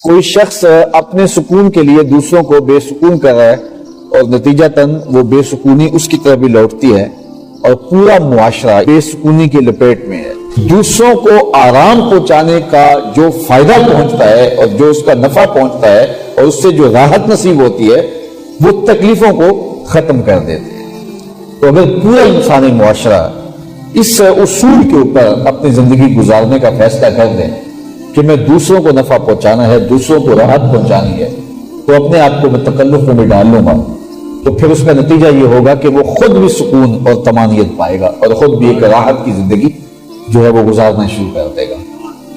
کوئی شخص اپنے سکون کے لیے دوسروں کو بے سکون کر رہا ہے اور نتیجتاً وہ بے سکونی اس کی طرف بھی لوٹتی ہے اور پورا معاشرہ بے سکونی کی لپیٹ میں ہے۔ دوسروں کو آرام پہنچانے کا جو فائدہ پہنچتا ہے اور جو اس کا نفع پہنچتا ہے اور اس سے جو راحت نصیب ہوتی ہے وہ تکلیفوں کو ختم کر دیتے ہیں۔ تو اگر پورا انسانی معاشرہ اس اصول کے اوپر اپنی زندگی گزارنے کا فیصلہ کر دیں کہ میں دوسروں کو نفع پہنچانا ہے، دوسروں کو راحت پہنچانی ہے، تو اپنے آپ کو میں تکلف میں ڈال لوں گا، تو پھر اس کا نتیجہ یہ ہوگا کہ وہ خود بھی سکون اور طمانینت پائے گا اور خود بھی ایک راحت کی زندگی جو ہے وہ گزارنا شروع کر دے گا۔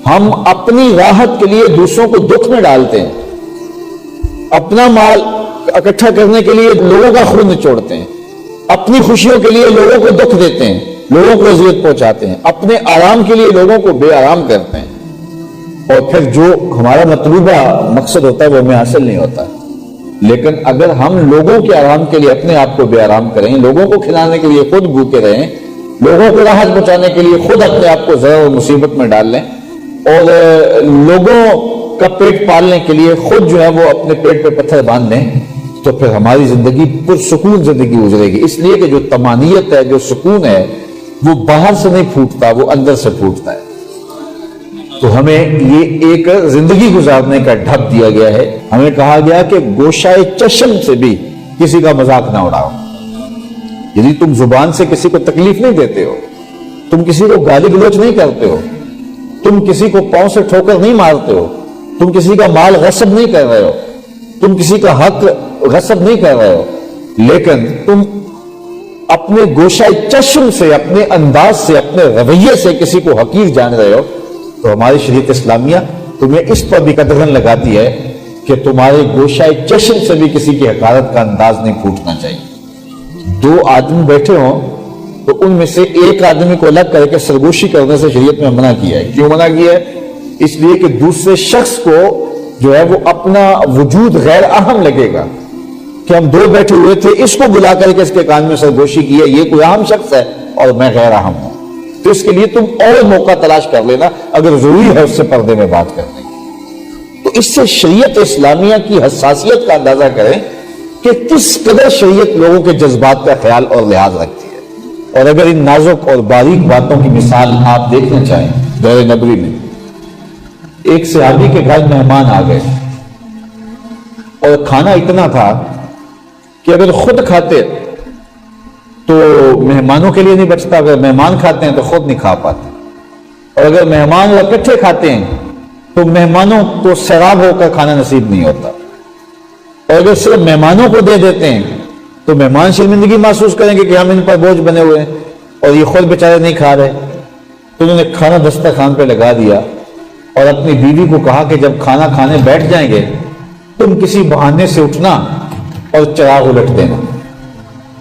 ہم اپنی راحت کے لیے دوسروں کو دکھ میں ڈالتے ہیں، اپنا مال اکٹھا کرنے کے لیے لوگوں کا خون نچوڑتے ہیں، اپنی خوشیوں کے لیے لوگوں کو دکھ دیتے ہیں، لوگوں کو اذیت پہنچاتے ہیں، اپنے آرام کے لیے لوگوں کو بے آرام کرتے ہیں، اور پھر جو ہمارا مطلوبہ مقصد ہوتا ہے وہ ہمیں حاصل نہیں ہوتا۔ لیکن اگر ہم لوگوں کے آرام کے لیے اپنے آپ کو بے آرام کریں، لوگوں کو کھلانے کے لیے خود بھوکے رہیں، لوگوں کو راحت پہنچانے کے لیے خود اپنے آپ کو ضرر اور مصیبت میں ڈال لیں، اور لوگوں کا پیٹ پالنے کے لیے خود جو ہے وہ اپنے پیٹ پہ پتھر باندھ لیں، تو پھر ہماری زندگی پرسکون زندگی گزرے گی۔ اس لیے کہ جو طمانینت ہے، جو سکون ہے، وہ باہر سے نہیں پھوٹتا، وہ اندر سے پھوٹتا ہے۔ تو ہمیں یہ ایک زندگی گزارنے کا ڈھب دیا گیا ہے۔ ہمیں کہا گیا کہ گوشۂ چشم سے بھی کسی کا مذاق نہ اڑاؤ، یعنی تم زبان سے کسی کو تکلیف نہیں دیتے ہو، تم کسی کو گالی گلوچ نہیں کرتے ہو، تم کسی کو پاؤں سے ٹھوکر نہیں مارتے ہو، تم کسی کا مال غصب نہیں کر رہے ہو، تم کسی کا حق غصب نہیں کر رہے ہو، لیکن تم اپنے گوشۂ چشم سے، اپنے انداز سے، اپنے رویے سے کسی کو حقیر جان رہے ہو، تو ہماری شریعت اسلامیہ تمہیں اس پر بھی قدغن لگاتی ہے کہ تمہارے گوشۂ چشم سے بھی کسی کی حقارت کا انداز نہیں پھوٹنا چاہیے۔ دو آدمی بیٹھے ہوں تو ان میں سے ایک آدمی کو الگ کر کے سرگوشی کرنے سے شریعت میں منع کیا ہے۔ کیوں منع کیا ہے؟ اس لیے کہ دوسرے شخص کو جو ہے وہ اپنا وجود غیر اہم لگے گا کہ ہم دو بیٹھے ہوئے تھے، اس کو بلا کر کے اس کے کان میں سرگوشی کی ہے، یہ کوئی اہم شخص ہے اور میں غیر اہم ہوں، تو اس کے لیے تم اور موقع تلاش کر لینا اگر ضروری ہے اس سے پردے میں بات کرنے کی۔ تو اس سے شریعت اسلامیہ کی حساسیت کا اندازہ کریں کہ کس قدر شریعت لوگوں کے جذبات کا خیال اور لحاظ رکھتی ہے۔ اور اگر ان نازک اور باریک باتوں کی مثال آپ دیکھنا چاہیں، دور نبوی میں ایک صحابی کے گھر مہمان آ گئے اور کھانا اتنا تھا کہ اگر خود کھاتے تو مہمانوں کے لیے نہیں بچتا، اگر مہمان کھاتے ہیں تو خود نہیں کھا پاتے، اور اگر مہمان اکٹھے کھاتے ہیں تو مہمانوں کو سیراب ہو کر کھانا نصیب نہیں ہوتا، اور اگر صرف مہمانوں کو دے دیتے ہیں تو مہمان شرمندگی محسوس کریں گے کہ ہم ان پر بوجھ بنے ہوئے ہیں اور یہ خود بیچارے نہیں کھا رہے۔ تو انہوں نے کھانا دسترخوان پہ لگا دیا اور اپنی بیوی کو کہا کہ جب کھانا کھانے بیٹھ جائیں گے تم کسی بہانے سے اٹھنا اور چراغ الٹ دینا،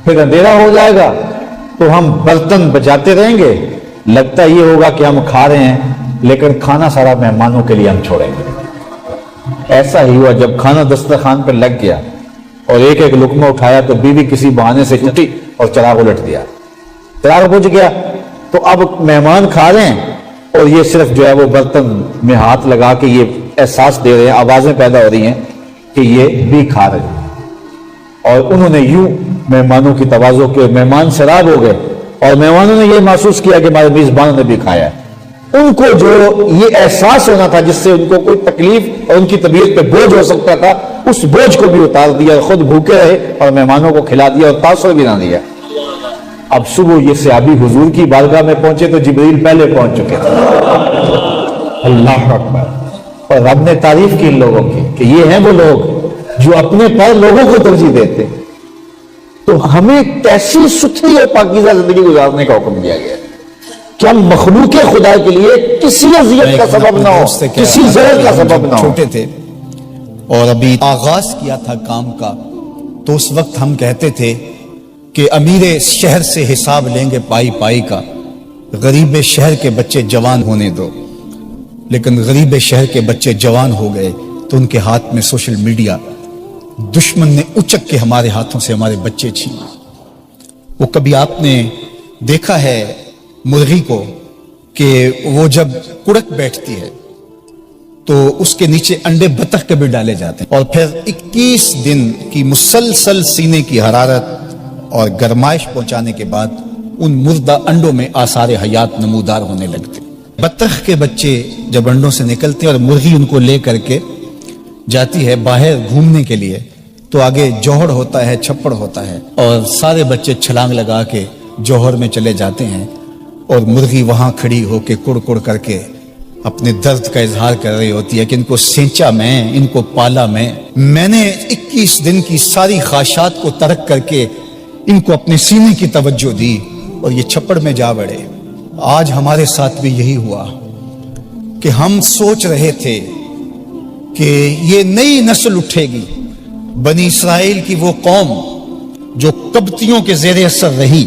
پھر اندھیرا ہو جائے گا تو ہم برتن بجاتے رہیں گے، لگتا یہ ہوگا کہ ہم کھا رہے ہیں لیکن کھانا سارا مہمانوں کے لیے ہم چھوڑیں گے۔ ایسا ہی ہوا، جب کھانا دسترخوان پہ لگ گیا اور ایک ایک لقمہ اٹھایا تو بیوی کسی بہانے سے اٹھی اور چراغ الٹ دیا، چراغ بجھ گیا، تو اب مہمان کھا رہے ہیں اور یہ صرف جو ہے وہ برتن میں ہاتھ لگا کے یہ احساس دے رہے ہیں، آوازیں پیدا ہو رہی ہیں کہ یہ بھی کھا رہے ہیں، اور انہوں نے یوں مہمانوں کی تواضع کے مہمان سراب ہو گئے اور مہمانوں نے یہ محسوس کیا کہ ہمارے میزبانوں نے بھی کھایا ہے۔ ان کو جو یہ احساس ہونا تھا جس سے ان کو کوئی تکلیف اور ان کی طبیعت پہ بوجھ ہو سکتا تھا، اس بوجھ کو بھی اتار دیا، خود بھوکے رہے اور مہمانوں کو کھلا دیا اور تاثر بھی نہ دیا۔ اب صبح یہ صحابی حضور کی بارگاہ میں پہنچے تو جبریل پہلے پہنچ چکے تھے۔ اللہ اکبر! اور رب نے تعریف کی ان لوگوں کی کہ یہ ہیں وہ لوگ جو اپنے پر لوگوں کو ترجیح دیتے۔ تو ہمیں کیسی ستھری اور پاکیزہ زندگی گزارنے کا حکم دیا گیا کہ ہم مخلوق خدا کے لیے کسی اذیت کا سبب نہ ہو، کسی ضرر کا سبب نہ ہو۔ چھوٹے تھے اور ابھی آغاز کیا تھا کام کا، تو اس وقت ہم کہتے تھے کہ امیر شہر سے حساب لیں گے پائی پائی کا، غریب شہر کے بچے جوان ہونے دو۔ لیکن غریب شہر کے بچے جوان ہو گئے تو ان کے ہاتھ میں سوشل میڈیا، دشمن نے اچک کے ہمارے ہاتھوں سے ہمارے بچے چھینے۔ وہ کبھی آپ نے دیکھا ہے مرغی کو کہ وہ جب کڑک بیٹھتی ہے تو اس کے نیچے انڈے بطخ کے بھی ڈالے جاتے ہیں، اور پھر 21 دن کی مسلسل سینے کی حرارت اور گرمائش پہنچانے کے بعد ان مردہ انڈوں میں آثار حیات نمودار ہونے لگتے۔ بطخ کے بچے جب انڈوں سے نکلتے اور مرغی ان کو لے کر کے جاتی ہے باہر گھومنے کے لیے، تو آگے جوہر ہوتا ہے، چھپڑ ہوتا ہے، اور سارے بچے چھلانگ لگا کے جوہر میں چلے جاتے ہیں، اور مرغی وہاں کھڑی ہو کے کڑ کڑ کر کے اپنے درد کا اظہار کر رہی ہوتی ہے کہ ان کو سینچا میں، ان کو پالا میں نے 21 دن کی ساری خواہشات کو ترک کر کے ان کو اپنے سینے کی توجہ دی اور یہ چھپڑ میں جا بڑھے۔ آج ہمارے ساتھ بھی یہی ہوا کہ ہم سوچ رہے تھے کہ یہ نئی نسل اٹھے گی، بنی اسرائیل کی وہ قوم جو قبطیوں کے زیر اثر رہی،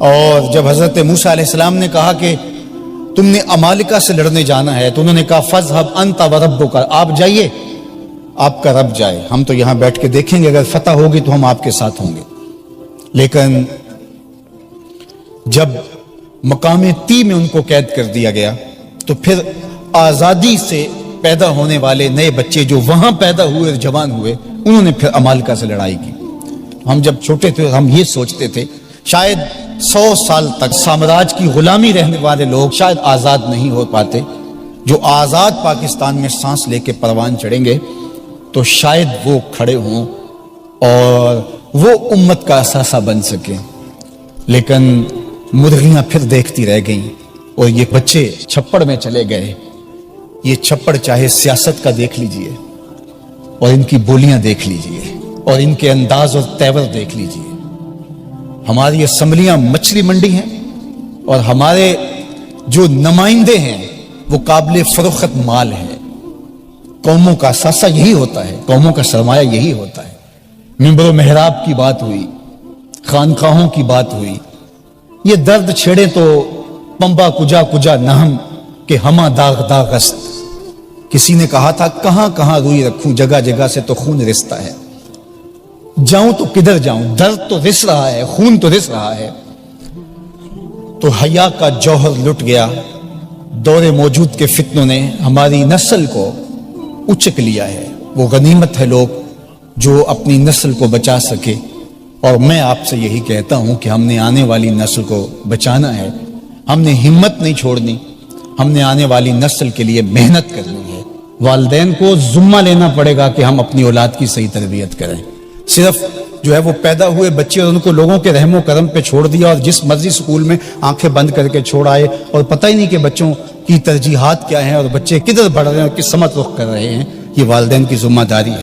اور جب حضرت موسیٰ علیہ السلام نے کہا کہ تم نے عمالقہ سے لڑنے جانا ہے، تو انہوں نے کہا فَاذْهَبْ أَنْتَ وَرَبُّكَ، آپ جائیے، آپ کا رب جائے، ہم تو یہاں بیٹھ کے دیکھیں گے، اگر فتح ہوگی تو ہم آپ کے ساتھ ہوں گے۔ لیکن جب مقام تی میں ان کو قید کر دیا گیا، تو پھر آزادی سے پیدا ہونے والے نئے بچے جو وہاں پیدا ہوئے اور جوان ہوئے، انہوں نے پھر عمالقہ سے لڑائی کی۔ ہم جب چھوٹے تھے ہم یہ سوچتے تھے شاید 100 سال تک سامراج کی غلامی رہنے والے لوگ شاید آزاد نہیں ہو پاتے، جو آزاد پاکستان میں سانس لے کے پروان چڑھیں گے تو شاید وہ کھڑے ہوں اور وہ امت کا اثاثہ بن سکیں۔ لیکن مرغیاں پھر دیکھتی رہ گئیں اور یہ بچے چھپڑ میں چلے گئے۔ یہ چھپڑ چاہے سیاست کا دیکھ لیجئے، اور ان کی بولیاں دیکھ لیجئے، اور ان کے انداز اور تیور دیکھ لیجئے۔ ہماری اسمبلیاں مچھلی منڈی ہیں، اور ہمارے جو نمائندے ہیں وہ قابل فروخت مال ہیں۔ قوموں کا اثاثہ یہی ہوتا ہے، قوموں کا سرمایہ یہی ہوتا ہے۔ منبر و محراب کی بات ہوئی، خانقاہوں کی بات ہوئی، یہ درد چھیڑے تو پمبا کجا کجا نہم کہ ہما داغ داغ است۔ کسی نے کہا تھا کہاں کہاں روئی رکھوں، جگہ جگہ سے تو خون رستا ہے، جاؤں تو کدھر جاؤں، درد تو رس رہا ہے، خون تو رس رہا ہے۔ تو حیا کا جوہر لٹ گیا، دور موجود کے فتنوں نے ہماری نسل کو اچک لیا ہے۔ وہ غنیمت ہے لوگ جو اپنی نسل کو بچا سکے، اور میں آپ سے یہی کہتا ہوں کہ ہم نے آنے والی نسل کو بچانا ہے، ہم نے ہمت نہیں چھوڑنی، ہم نے آنے والی نسل کے لیے محنت کرنی ہے۔ والدین کو ذمہ لینا پڑے گا کہ ہم اپنی اولاد کی صحیح تربیت کریں۔ صرف جو ہے وہ پیدا ہوئے بچے اور ان کو لوگوں کے رحم و کرم پہ چھوڑ دیا، اور جس مرضی سکول میں آنکھیں بند کر کے چھوڑ آئے، اور پتہ ہی نہیں کہ بچوں کی ترجیحات کیا ہیں اور بچے کدھر بڑھ رہے ہیں اور کس سمت رخ کر رہے ہیں۔ یہ والدین کی ذمہ داری ہے۔